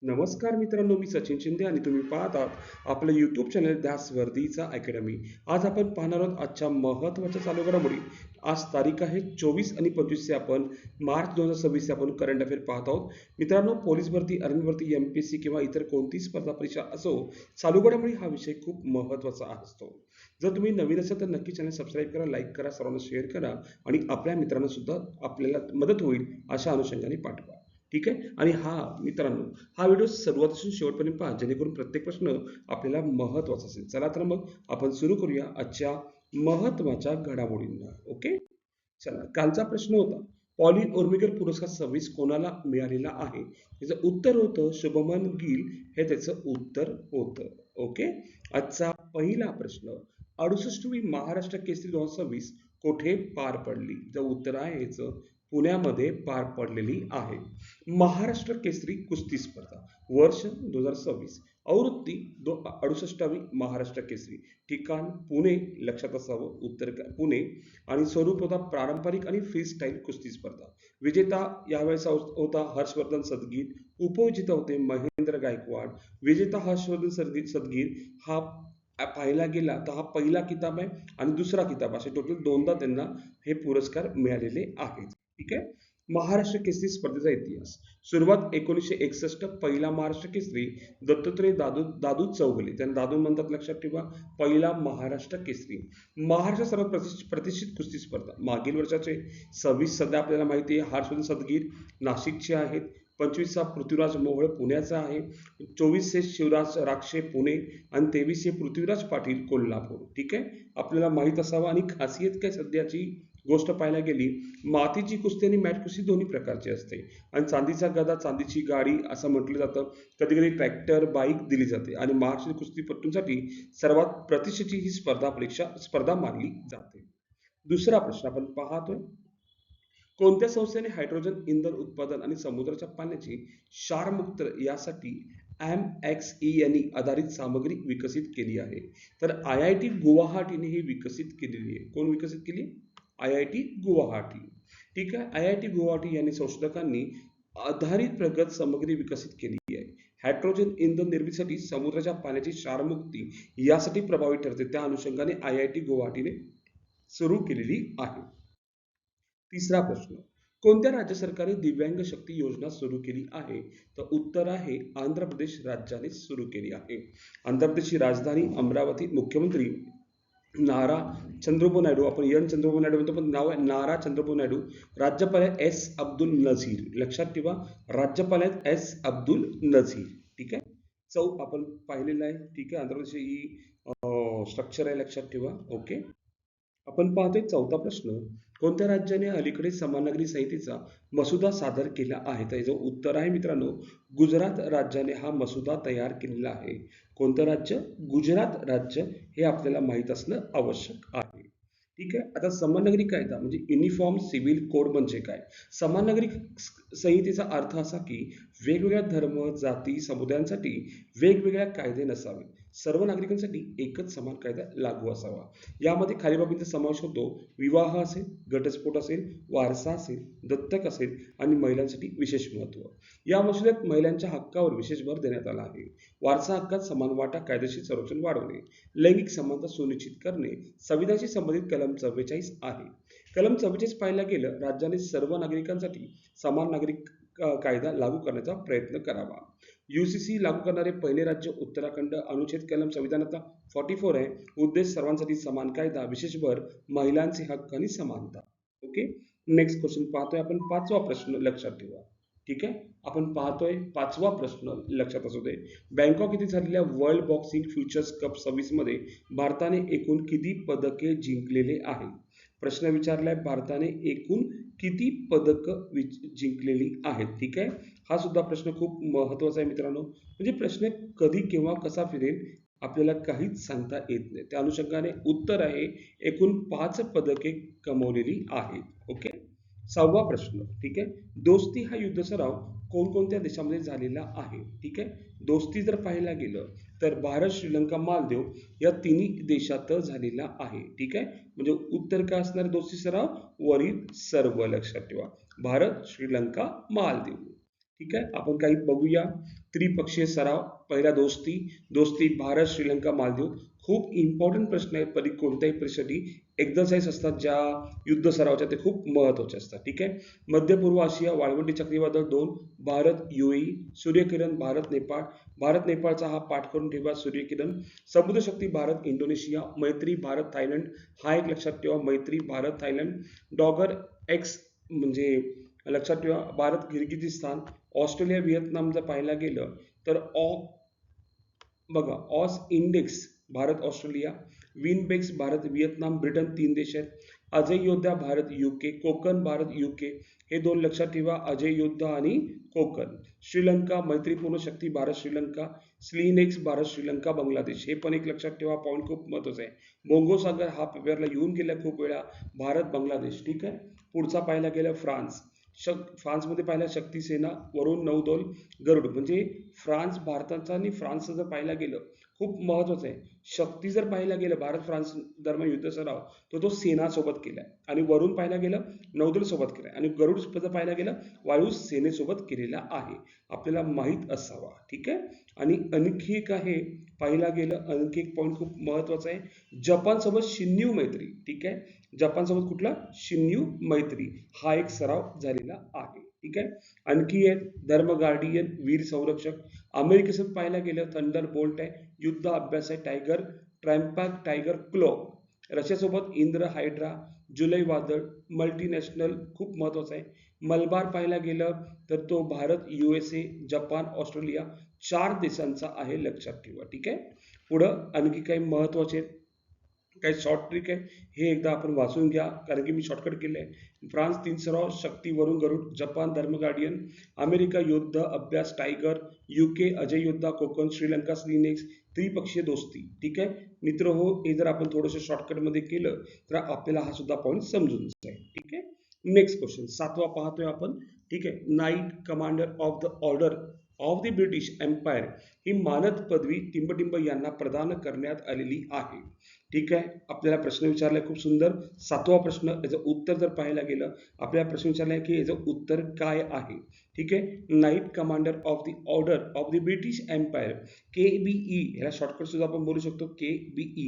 नमस्कार मित्रांनो, मी सचिन शिंदे आणि तुम्ही पाहत आहात आपलं यूट्यूब चॅनल ध्यास वर्धीचा अकॅडमी. आज आपण पाहणार आहोत आजच्या महत्त्वाच्या चालू घडामोडी. आज तारीख आहे 24 आणि 25 आपण मार्च 2026 आपण करंट अफेअर पाहत आहोत. मित्रांनो, पोलीस भरती, आर्मी भरती, एमपीएससी किंवा इतर कोणतीही स्पर्धा परीक्षा असो, चालू घडामोडी हा विषय खूप महत्त्वाचा असतो. जर तुम्ही नवीन असाल तर नक्की चॅनल सबस्क्राईब करा, लाईक करा, सर्वांना शेअर करा आणि आपल्या मित्रांना सुद्धा आपल्याला मदत होईल अशा अनुषंगाने पाठवा. ठीक आहे. आणि मित्रांनो, हा व्हिडिओ सुरुवातीपासून शेवटपर्यंत पहा, जेणेकरून प्रत्येक प्रश्न आपल्याला महत्त्वाचा असेल. चला तर मग आपण सुरू करूया आजच्या महत्त्वाच्या घडामोडींना. ओके. चला, कालचा प्रश्न होता, पॉली ओर्मिकर पुरस्कार 26 कोणाला मिळालेला आहे? त्याचं उत्तर होतं शुभमन गिल, हे त्याचं उत्तर होतं. ओके. आजचा पहिला प्रश्न, 68वी महाराष्ट्र केसरी 2026 कोठे पार पडली? जे उत्तर आहे याचं पुण्यामध्ये पार पडलेली आहे. महाराष्ट्र केसरी कुस्ती स्पर्धा वर्ष 2026, आवृत्ती 68वी महाराष्ट्र केसरी, ठिकाण पुणे, लक्षात असावं, उत्तर पुणे, आणि स्वरूप होता पारंपरिक आणि फ्री स्टाईल कुस्ती स्पर्धा. विजेता यावेळेस होता हर्षवर्धन सदगीर, उपविजेता होते महेंद्र गायकवाड. विजेता हर्षवर्धन सदगीर हा पाहायला गेला तर हा पहिला किताब आहे आणि दुसरा किताब, असे टोटल दोनदा त्यांना हे पुरस्कार मिळालेले आहेत. ठीक आहे. महाराष्ट्र केसरी स्पर्धेचा इतिहास, सुरुवात 1961, पहिला महाराष्ट्र केसरी दत्तात्रय दादू चौगुले, त्यांना दादू म्हणतात, लक्षात ठेवा. पहिला महाराष्ट्र केसरी, महाराष्ट्र सर्वात प्रतिष्ठित कुस्ती स्पर्धा. मागील वर्षाचे 26 सध्या आपल्याला माहिती आहे हर्षवर्धन सदगीर नाशिकचे आहेत, 25 पृथ्वीराज मोहोळ पुण्याचा आहे, 24 शिवराज राक्षे पुणे आणि 23 पृथ्वीराज पाटील कोल्हापूर. ठीक आहे. आपल्याला माहित असावं. आणि खासियत काय सध्याची गोष्ट पाहायला गेली, मातीची कुस्ती आणि मॅट कुस्ती दोन्ही प्रकारची असते आणि चांदीचा गदा, चांदीची गाडी असं म्हटलं जातं. कधी कधी ट्रॅक्टर, बाईक दिली जाते आणि महाराष्ट्र कुस्तीपटूंसाठी सर्वात प्रतिष्ठेची ही स्पर्धा मानली जाते. दुसरा प्रश्न आपण पाहतोय, कोणत्या संस्थेने हायड्रोजन इंधन उत्पादन आणि समुद्राच्या पाण्याची क्षारमुक्त यासाठी MXENE आधारित सामग्री विकसित केली आहे? तर IIT गुवाहाटीने ही विकसित केलेली आहे. कोण विकसित केली? IIT गुवाहाटी. ठीक आहे. IIT गुवाहाटी यांनी संशोधकांनी आधारित प्रगत सामग्री विकसित केली आहे. हायड्रोजन इंधन निर्मितीसाठी समुद्राच्या पाण्याची क्षारमुक्ती यासाठी प्रभावी ठरते, त्या अनुषंगाने IIT गुवाहाटीने सुरू केलेली आहे. तिसरा प्रश्न, कोणत्या राज्य सरकारने दिव्यांग शक्ती योजना सुरू केली आहे? तर उत्तर आहे आंध्र प्रदेश राज्याने सुरू केली आहे. आंध्र प्रदेशची राजधानी अमरावती, मुख्यमंत्री नारा चंद्रबाबू नायडू, आपण चंद्रबाबू नायडू म्हणतो पण नाव आहे नारा चंद्रबाबू नायडू. राज्यपाल आहेत S अब्दुल नझीर, लक्षात ठेवा, राज्यपाल आहेत S अब्दुल नझीर. ठीक आहे. आपण पाहिलेलं आहे. ठीक आहे. आंध्र प्रदेश ही स्ट्रक्चर आहे, लक्षात ठेवा. ओके. आपण पाहतोय चौथा प्रश्न, कोणत्या राज्याने अलीकडे समान नागरी संहितेचा मसुदा सादर केला आहे? तर याचं उत्तर आहे मित्रांनो, गुजरात राज्याने हा मसुदा तयार केलेला आहे. कोणतं राज्य? गुजरात राज्य. हे आपल्याला माहित असणं आवश्यक आहे. ठीक आहे. आता समान नागरी कायदा म्हणजे युनिफॉर्म सिव्हिल कोड म्हणजे काय? समान नागरिक संहितेचा अर्थ असा की वेगवेगळ्या धर्म, जाती, समुदायांसाठी वेगवेगळ्या कायदे नसावे, सर्व नागरिकांसाठी एकच समान कायदा लागू असावा. यामध्ये खालील बाबींचा समावेश होतो: विवाह असेल, घटस्फोट असेल, वारसा असेल, दत्तक असेल आणि महिलांसाठी विशेष महत्त्व. या मसुद्यात महिलांच्या हक्कावर विशेष भर देण्यात आला आहे. वारसा हक्कात समान वाटा, कायदेशीर संरक्षण वाढवणे, लैंगिक समानता सुनिश्चित करणे, संविधानाशी संबंधित कलम 44 आहे. कलम 44 पाहायला गेलं, राज्याने सर्व नागरिकांसाठी समान नागरिक कायदा लागू करण्याचा प्रयत्न करावा. UCC लागू करणारे पहिले राज्य उत्तराखंड. अनुच्छेद कलम संविधानाचा 44 आहे. उद्देश सर्वांसाठी समान कायदा, विशेष भर महिलांचे हक्क आणि समानता. ओके. नेक्स्ट क्वेश्चन पाहतोय आपण, पाचवा प्रश्न, लक्षात ठेवा. ठीक आहे. आपण पाहतोय पाचवा प्रश्न, लक्षात असू दे. बँकॉक येथे झालेल्या वर्ल्ड बॉक्सिंग फ्युचर्स कप 26 मध्ये भारताने एकूण किती पदके जिंकलेले आहे? प्रश्न विचारलाय, भारताने एकूण किती पदक जिंकलेली आहेत? ठीक आहे. हा सुद्धा प्रश्न खूप महत्वाचा आहे मित्रांनो. म्हणजे प्रश्न कधी केव्हा कसा फिरेल आपल्याला काहीच सांगता येत नाही. त्या अनुषंगाने उत्तर आहे एकूण 5 पदके कमवलेली आहेत. ओके. सहावा प्रश्न. ठीक आहे. दोस्ती हा युद्ध सराव कोणकोणत्या देशामध्ये झालेला आहे? ठीक आहे. दोस्ती जर पाहायला गेलं तर भारत, श्रीलंका, मालदीव या तिन्ही देशात झालेला आहे. ठीक आहे. म्हणजे उत्तर काय असणार दोस्ती सराव? वरील सर्व, लक्षात ठेवा. भारत, श्रीलंका, मालदीव. ठीक आहे. आपण काही बघूया. त्रिपक्षीय सराव, पहिला दोस्ती, दोस्ती भारत श्रीलंका मालदीव. खूप इम्पॉर्टंट प्रश्न आहे, कोणत्याही परीक्षेसाठी एक्झरसाइज असतात ज्या युद्ध सरावाच्या, ते खूप महत्वाचे असतात. ठीक आहे. मध्य पूर्व आशिया, वाळवंटी चक्रीवादळ 2, भारत UAE, सूर्यकिरण भारत नेपाळ. भारत नेपाळचा हा पाठ करून ठेवा, सूर्यकिरण. समुद्रशक्ती भारत इंडोनेशिया, मैत्री भारत थायलंड. हा एक लक्षात ठेवा, मैत्री भारत थायलंड. डॉगर एक्स म्हणजे लक्षात ठेवा, भारत किर्गिझिस्तान. ऑस्ट्रेलिया व्हिएतनाम जर पाहायला गेलं तर बघा, AUSINDEX Bharat Australia, VINBAX Bharat Vietnam Britain, 3 देश आहेत. अजय योद्धा भारत UK, कोकण भारत UK. हे 2 लक्षात ठेवा, अजय योद्धा आणि कोकण. श्रीलंका मैत्रीपूर्ण शक्ती भारत श्रीलंका, स्लीनेक्स भारत श्रीलंका बांगलादेश. हे पण एक लक्षात ठेवा, पॉईंट खूप महत्वाचा आहे. बोंगो सागर हा पेपरला येऊन गेला खूप वेळा, भारत बांगलादेश. ठीक आहे. पुढचा पाहायला गेला फ्रान्स. फ्रान्समध्ये पाहिला शक्ती सेना, वरून नौदल, गरुड. म्हणजे फ्रान्स भारताचा आणि फ्रान्सचं जर पाहायला गेलं खूप महत्वाचं आहे. शक्ती जर पाहायला गेलं भारत फ्रान्स दरम्यान युद्ध सराव, तर तो सेनासोबत केलाय. आणि वरून पाहायला गेलं नौदल सोबत केलाय. आणि गरुड जर पाहायला गेलं वायू सेनेसोबत केलेला आहे. आपल्याला माहीत असावा. ठीक आहे. आणि आणखी एक आहे, पाहायला गेलं आणखी एक पॉईंट खूप महत्वाचा आहे, जपान सोबत शिन्यू मैत्री. ठीक आहे. जपान सोबत कुठला शिन्यू मैत्री हा एक सराव झालेला आहे. ठीक आहे. आणखी आहे धर्म गार्डियन वीर संरक्षक. अमेरिकेसोबत पाहायला गेलं थंडर बोल्ट आहे, युद्ध अभ्यास आहे, टायगर ट्रॅम्पॅक, टायगर क्लो. रशियासोबत इंद्र हायड्रा, जुलै वादळ, मल्टीनॅशनल खूप महत्वाचा आहे. मलबार पाहायला गेलं तर तो भारत USA जपान ऑस्ट्रेलिया 4 देशांचा आहे, लक्षात ठेवा. ठीक आहे. पुढं आणखी काही महत्वाचे काही शॉर्ट ट्रिक आहे, हे एकदा आपण वाचून घ्या, कारण की मी शॉर्टकट केलंय. फ्रान्स 3 सराव, शक्ती वरून गरुड, जपान धर्म गार्डियन, अमेरिका युद्ध अभ्यास टायगर, UK अजय योद्धा कोकण, श्रीलंका स्लीनेक्स, त्रिपक्षीय दोस्ती. ठीक आहे मित्र हो, हे जर आपण थोडंसं शॉर्टकट मध्ये केलं तर आपल्याला हा सुद्धा पॉईंट समजून जाईल. ठीक आहे. नेक्स्ट क्वेश्चन 7वा पाहतोय आपण. ठीक आहे. Knight commander of the order of the British empire ही मानद पदवी टिंबटिंब यांना प्रदान करण्यात आलेली आहे. ठीक आहे. आपल्याला प्रश्न विचारलाय खूप सुंदर. 7वा प्रश्न, याचं उत्तर जर पाहायला गेलं, आपल्याला प्रश्न विचारलाय की याचं उत्तर काय आहे. ठीक आहे. Knight commander of the order of the British empire, KBE, ह्याला शॉर्टकट सुद्धा आपण बोलू शकतो, KBE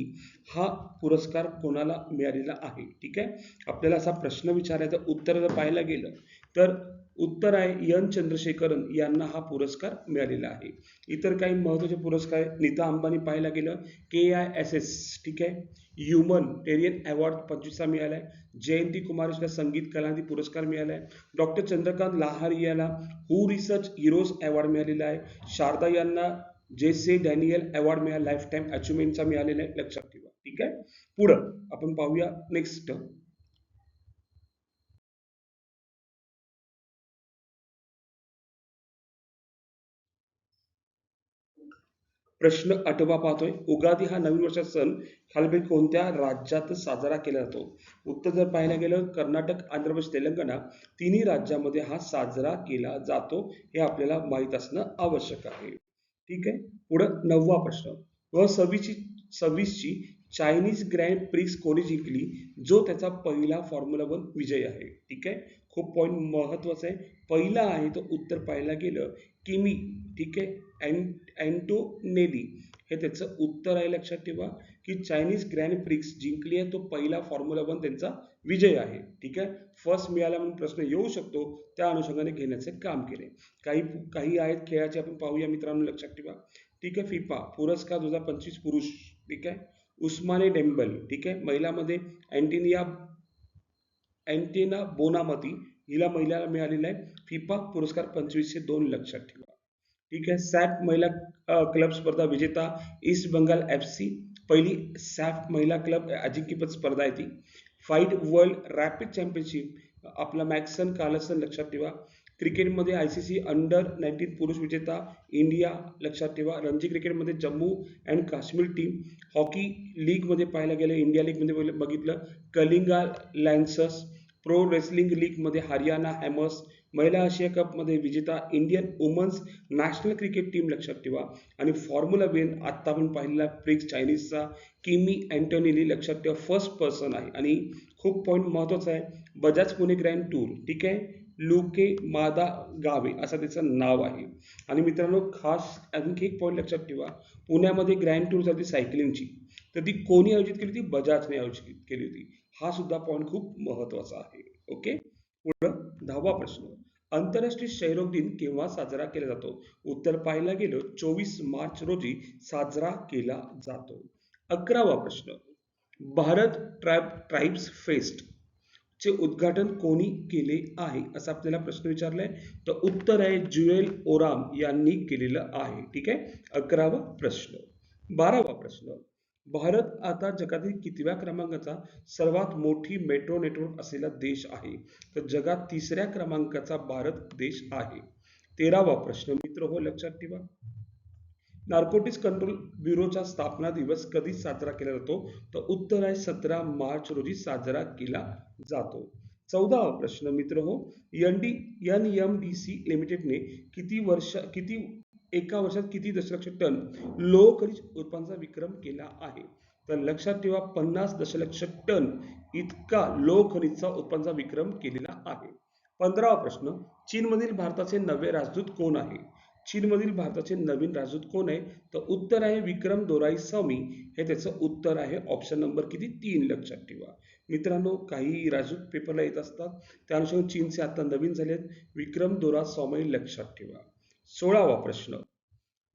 हा पुरस्कार कोणाला मिळालेला आहे. ठीक आहे. आपल्याला असा प्रश्न विचारायचा, उत्तर जर पाहायला गेलं तर उत्तर आहे N चंद्रशेखरन यांना हा पुरस्कार मिळालेला आहे. इतर काही महत्वाचे पुरस्कार, नीता अंबानी पाहायला गेलं KISS. ठीक आहे. ह्युमन अवॉर्ड 25वा मिळालाय. जयंती कुमार संगीत कलानिधी पुरस्कार मिळालाय. डॉक्टर चंद्रकांत लाहारी याला हू रिसर्च हिरोज अवॉर्ड मिळालेला आहे. शारदा यांना JC डॅनियल अवॉर्ड मिळाला, लाईफ टाइम अचिव्हमेंटचा मिळालेला आहे, लक्षात ठेवा. ठीक आहे. पुढं आपण पाहूया नेक्स्ट प्रश्न 8वा पाहतोय. उगादी हा नवीन वर्षाचा सण खालीलपैकी कोणत्या राज्यात साजरा केला जातो. उत्तर जर पाहायला गेलं कर्नाटक, आंध्र प्रदेश, तेलंगणा, तिन्ही राज्यामध्ये हा साजरा केला जातो, हे आपल्याला माहित असणं आवश्यक आहे. ठीक आहे. पुढं 9वा प्रश्न, व 26ची चायनीज ग्रँड प्रिक्स कोणी जिंकली, जो त्याचा पहिला फॉर्म्युला 1 विजय आहे. ठीक आहे. खूप पॉईंट महत्वाचा आहे. पहिला आहे तो उत्तर पाहायला गेलं किमी. ठीक आहे. अँटोनेली हे त्याचं उत्तर आहे, लक्षात ठेवा की चायनीज ग्रँड प्रिक्स जिंकली आहे, तो पहिला फॉर्म्युला 1 त्यांचा विजय आहे. ठीक आहे. फर्स्ट मिळाला म्हणून प्रश्न येऊ शकतो, त्या अनुषंगाने घेण्याचे काम केले. काही काही आहेत खेळाचे, आपण पाहूया मित्रांनो, लक्षात ठेवा. ठीक आहे. फिफा पुरस्कार 2025 पुरुष. ठीक आहे. उस्माने डेंबल. ठीक आहे. महिलामध्ये अँटेना बोनामती हिला महिलाला मिळालेला आहे फिफा पुरस्कार 2502, लक्षात ठेवा. ठीक आहे. सॅफ महिला क्लब स्पर्धा विजेता ईस्ट बंगाल FC. पहिली सॅफ महिला क्लब अजिंक्यपद स्पर्धा आहे ती. फाईट वर्ल्ड रॅपिड चॅम्पियनशिप आपला मॅक्सन कार्लसन, लक्षात ठेवा. क्रिकेटमध्ये ICC अंडर-19 पुरुष विजेता इंडिया, लक्षात ठेवा. रणजी क्रिकेटमध्ये Jammu and Kashmir team. Hockey लीगमध्ये पाहायला गेलं, इंडिया लीगमध्ये बघितलं कलिंगा लॅन्सर्स. प्रो रेसलिंग लीगमध्ये हरियाणा हॅमर्स. महिला आशिया कपमध्ये विजेता Indian women's national cricket team, लक्षात ठेवा. आणि फॉर्म्युला 1 आता आपण पाहिलेला प्रिक्स चायनीजचा किमी अँटोनेली, लक्षात ठेवा, फर्स्ट पर्सन आहे. आणि खूप पॉईंट महत्वाचा आहे, बजाज पुणे ग्रँड टूर. ठीक आहे. लुके मादा गावे असं त्याचं नाव आहे. आणि मित्रांनो खास आणखी एक पॉईंट लक्षात ठेवा, पुण्यामध्ये ग्रँड टूर झाली सायकलिंगची, तर ती कोणी आयोजित केली होती? बजाजने आयोजित केली होती. हा सुद्धा पॉईंट खूप महत्वाचा आहे. ओके. पुढं 10वा प्रश्न. आंतरराष्ट्रीय क्षयरोग दिन केव्हा साजरा केला जातो? उत्तर पाहायला गेलं 24 मार्च रोजी साजरा केला जातो. 11वा प्रश्न. भारत ट्राइब्स फेस्ट चे उद्घाटन कोणी केले आहे असा आपल्याला प्रश्न विचारलाय. तर उत्तर आहे ज्युएल ओराम यांनी केलेलं आहे. ठीक आहे. 11वा प्रश्न. 12वा प्रश्न. भारत आता जगातील कितव्या क्रमांकाचा सर्वात मोठी मेट्रो नेटवर्क असलेला देश आहे? तर जगात 3ऱ्या क्रमांकाचा भारत देश आहे. 13वा प्रश्न मित्र हो लक्षात ठेवा. नार्कोटिक्स कंट्रोल ब्युरोचा स्थापना दिवस कधी साजरा केला जातो? तर उत्तर आहे 17 मार्च रोजी साजरा केला जातो. 14वा प्रश्न मित्र हो. NMDC लिमिटेडने एका वर्षात किती दशलक्ष टन लोह खनिज उत्पादनाचा विक्रम केला आहे? तर लक्षात ठेवा 50 दशलक्ष टन इतका लोह खनिजचा उत्पादनाचा विक्रम केलेला आहे. 15वा प्रश्न. चीनमधील भारताचे नवे राजदूत कोण आहे? चीनमधील भारताचे नवीन राजदूत कोण आहे? तर उत्तर आहे विक्रम दोराईस्वामी. हे त्याचं उत्तर आहे. ऑप्शन नंबर किती? 3 लक्षात ठेवा. मित्रांनो काही राजदूत पेपरला येत असतात, त्यानुसार चीनचे आता नवीन झालेत विक्रम दोराईस्वामी लक्षात ठेवा. 16वा प्रश्न.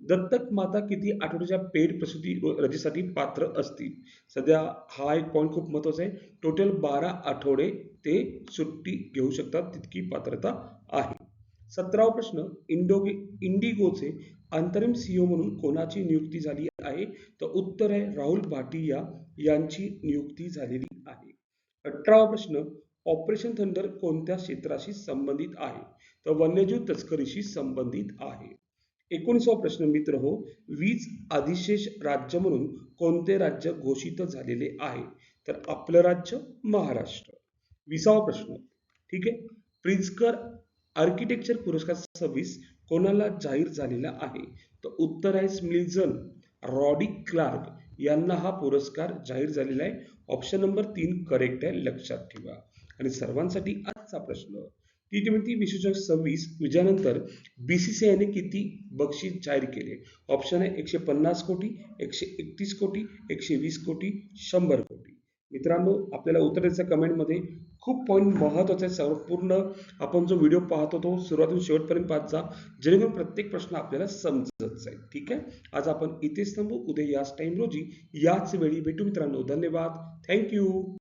दत्तक माता किती आठवड्याच्या पेड प्रसूती रजेसाठी पात्र असतील? सध्या हा एक पॉईंट खूप महत्वाचा आहे. टोटल 12 आठवडे ते सुट्टी घेऊ शकतात तितकी पात्रता आहे. 17वा प्रश्न. इंडिगोचे अंतरिम सीईओ म्हणून कोणाची नियुक्ती झाली आहे? तर उत्तर आहे राहुल भाटिया यांची नियुक्ती झालेली आहे. 18वा प्रश्न. ऑपरेशन थंडर कोणत्या क्षेत्राशी संबंधित आहे? तर वन्यजीव तस्करीशी संबंधित आहे. 19वा प्रश्न मित्र हो. वीज अधिशेष राज्य म्हणून कोणते राज्य घोषित झालेले आहे? तर आपलं राज्य महाराष्ट्र. 20वा प्रश्न. ठीक आहे. प्रिझ्कर आर्किटेक्चर पुरस्कार 26 कोणाला जाहीर झालेला आहे? तर उत्तर आहे स्मिल्झन रॉडी क्लार्क यांना हा पुरस्कार जाहीर झालेला आहे. ऑप्शन नंबर 3 करेक्ट आहे. लक्षात ठेवा. आणि सर्वांसाठी आजचा प्रश्न. T20 विश्वचषक 26 विजयानंतर BCCIने किती बक्षीस जाहीर केले? ऑप्शन आहे 150 कोटी, 131 कोटी, 120 कोटी, 100 कोटी. मित्रांनो आपल्याला उत्तर द्यायचं कमेंटमध्ये. खूप पॉईंट महत्वाचा आहे. संपूर्ण आपण जो व्हिडिओ पाहतो तो सुरुवातीतून शेवटपर्यंत पाहत जा, जेणेकरून प्रत्येक प्रश्न आपल्याला समजत जाईल. ठीक आहे. आज आपण इथेच थांबू. उद्या याच टाइम रोजी याच वेळी भेटू मित्रांनो. धन्यवाद. थँक्यू.